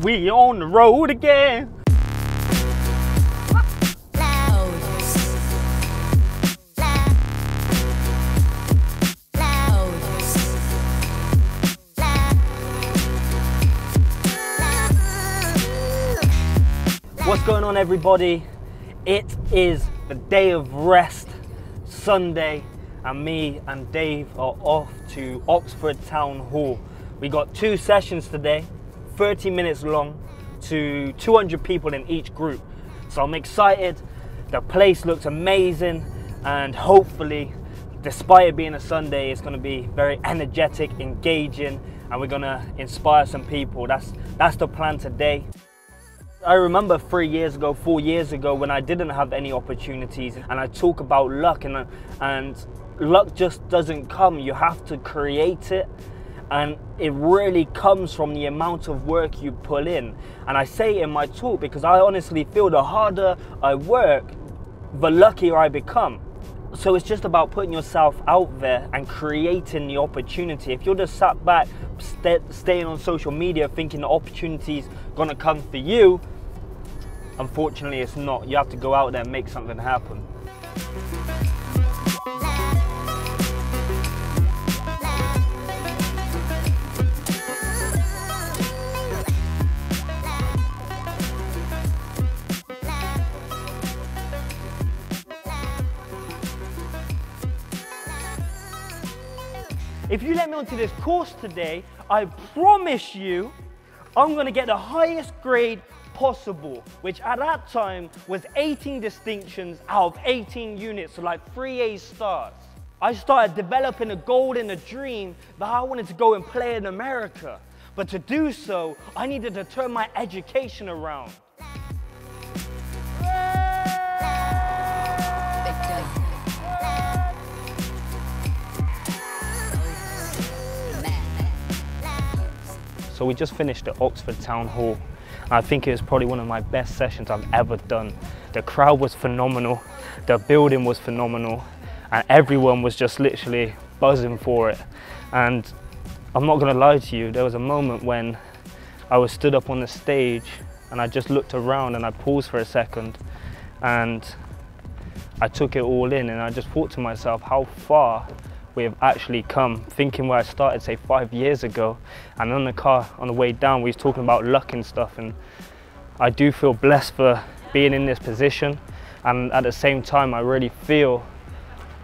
We on the road again. What's going on, everybody? It is the day of rest, Sunday, and me and Dave are off to Oxford Town Hall. We got 2 sessions today, 30 minutes long, to 200 people in each group. So I'm excited. The place looks amazing, and hopefully, despite it being a Sunday, it's going to be very energetic, engaging, and we're going to inspire some people. That's the plan today. I remember 4 years ago when I didn't have any opportunities, and I talk about luck, and luck just doesn't come. You have to create it, and it really comes from the amount of work you put in. And I say it in my talk because I honestly feel the harder I work, the luckier I become. So it's just about putting yourself out there and creating the opportunity. If you're just sat back, staying on social media thinking the opportunity's gonna come for you, unfortunately it's not. You have to go out there and make something happen. If you let me onto this course today, I promise you, I'm gonna get the highest grade possible, which at that time was 18 distinctions out of 18 units, so like 3 A stars. I started developing a goal and a dream that I wanted to go and play in America. But to do so, I needed to turn my education around. So we just finished at Oxford Town Hall. I think it was probably one of my best sessions I've ever done. The crowd was phenomenal, the building was phenomenal, and everyone was just literally buzzing for it. And I'm not gonna lie to you, there was a moment when I was stood up on the stage and I just looked around and I paused for a second and I took it all in, and I just thought to myself how far we have actually come, thinking where I started, say 5 years ago. And on the car on the way down, we was talking about luck and stuff, and I do feel blessed for being in this position, and at the same time I really feel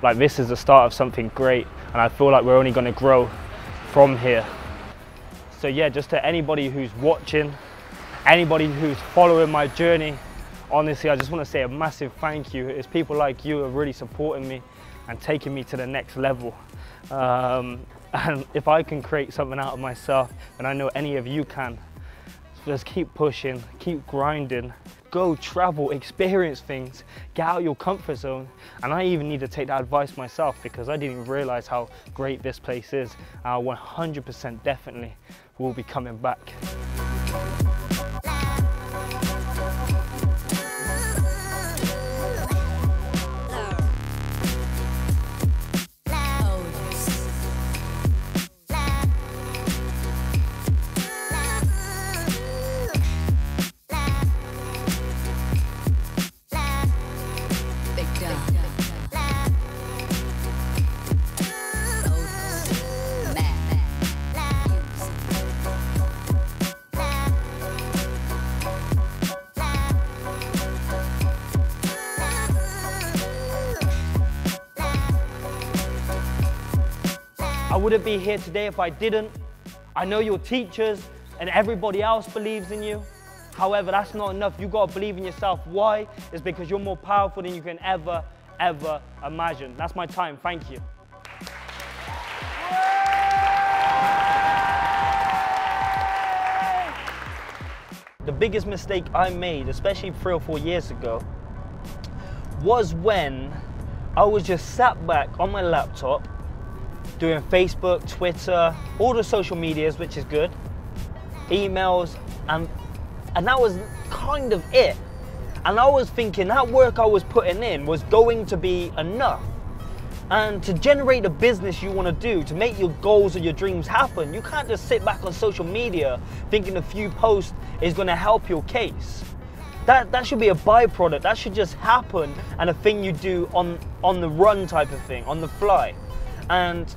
like this is the start of something great, and I feel like we're only going to grow from here. So yeah, just to anybody who's watching, anybody who's following my journey, honestly I just want to say a massive thank you. It's people like you who are really supporting me and taking me to the next level. And if I can create something out of myself, then I know any of you can. So just keep pushing, keep grinding, go travel, experience things, get out of your comfort zone. And I even need to take that advice myself because I didn't even realize how great this place is. I 100% definitely will be coming back. I wouldn't be here today if I didn't. I know your teachers and everybody else believes in you. However, that's not enough. You gotta believe in yourself. Why? It's because you're more powerful than you can ever imagine. That's my time. Thank you. The biggest mistake I made, especially 3 or 4 years ago, was when I was just sat back on my laptop doing Facebook, Twitter, all the social medias, which is good, emails, and that was kind of it. And I was thinking that work I was putting in was going to be enough. And to generate the business you want to do, to make your goals or your dreams happen, you can't just sit back on social media thinking a few posts is going to help your case. That should be a byproduct. That should just happen, and a thing you do on the run type of thing, on the fly. And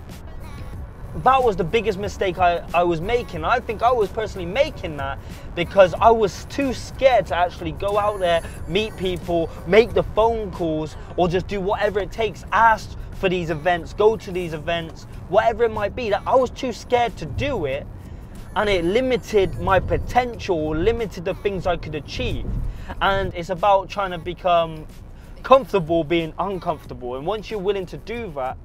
that was the biggest mistake I was making. I think I was personally making that because I was too scared to actually go out there, meet people, make the phone calls, or just do whatever it takes, ask for these events, go to these events, whatever it might be. That I was too scared to do it, and it limited my potential, limited the things I could achieve. And it's about trying to become comfortable being uncomfortable. And once you're willing to do that,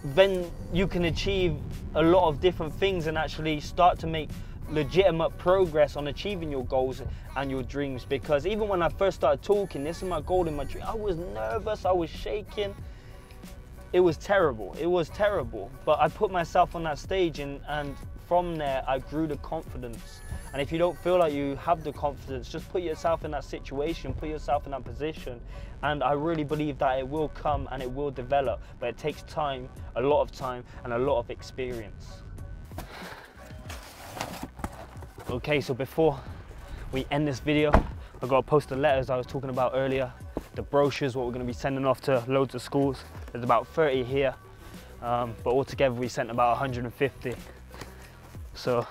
then you can achieve a lot of different things and actually start to make legitimate progress on achieving your goals and your dreams. Because even when I first started talking, this is my goal in my dream, I was nervous, I was shaking. It was terrible, But I put myself on that stage, and from there I grew the confidence. And if you don't feel like you have the confidence, just put yourself in that situation, put yourself in that position, and I really believe that it will come and it will develop, but it takes time, a lot of time, and a lot of experience. Okay, so before we end this video, I've got to post the letters I was talking about earlier, the brochures, what we're going to be sending off to loads of schools. There's about 30 here, but altogether we sent about 150. So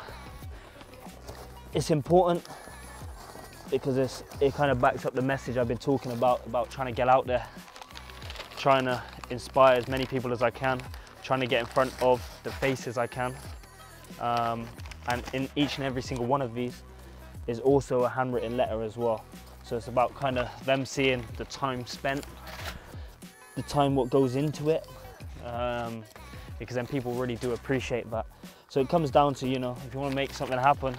it's important because it kind of backs up the message I've been talking about trying to get out there, trying to inspire as many people as I can, trying to get in front of the faces I can. And in each and every single one of these is also a handwritten letter as well. So it's about kind of them seeing the time spent, the time what goes into it, because then people really do appreciate that. So it comes down to, you know, if you want to make something happen,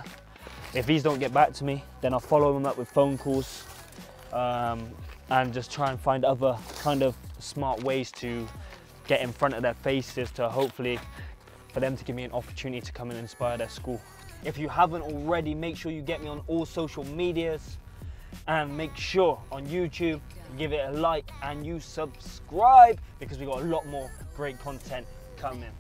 if these don't get back to me, then I'll follow them up with phone calls, and just try and find other kind of smart ways to get in front of their faces, to hopefully for them to give me an opportunity to come and inspire their school. If you haven't already, make sure you get me on all social medias, and make sure on YouTube, give it a like and you subscribe, because we got a lot more great content coming.